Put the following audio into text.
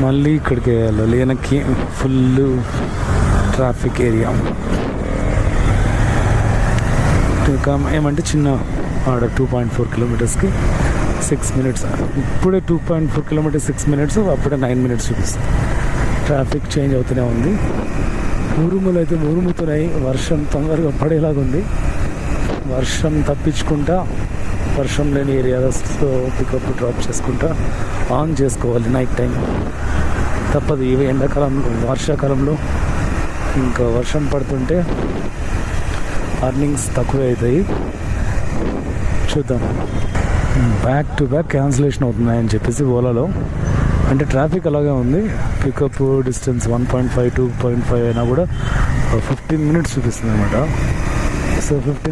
మళ్ళీ ఇక్కడికి వెళ్ళాలి. వెనక్కి ఫుల్ ట్రాఫిక్ ఏరియా. ఏమంటే చిన్న ఆడ 2.4 కిలోమీటర్స్కి 6 మినిట్స్. ఇప్పుడే 2.4 కిలోమీటర్స్ 6 మినిట్స్, అప్పుడే 9 మినిట్స్ చూపిస్తుంది. ట్రాఫిక్ చేంజ్ అవుతూనే ఉంది. ఉరుములు అయితే ఉరుముతున్నాయి. వర్షం తొందరగా పడేలాగా ఉంది. వర్షం తప్పించుకుంటా, వర్షం లేని ఏరియాస్లో పికప్ డ్రాప్ చేసుకుంటా ఆన్ చేసుకోవాలి నైట్ టైం. తప్పదు. ఇవి ఎండాకాలంలో, వర్షాకాలంలో ఇంకా వర్షం పడుతుంటే అర్నింగ్స్ తక్కువ అవుతాయి. చూద్దాం. బ్యాక్ టు బ్యాక్ క్యాన్సిలేషన్ అవుతున్నాయని చెప్పేసి ఓలాలో. అంటే ట్రాఫిక్ అలాగే ఉంది. పికప్ డిస్టెన్స్ 1.5 2.5 అయినా కూడా 15 మినిట్స్ చూపిస్తుంది అనమాట. సో 15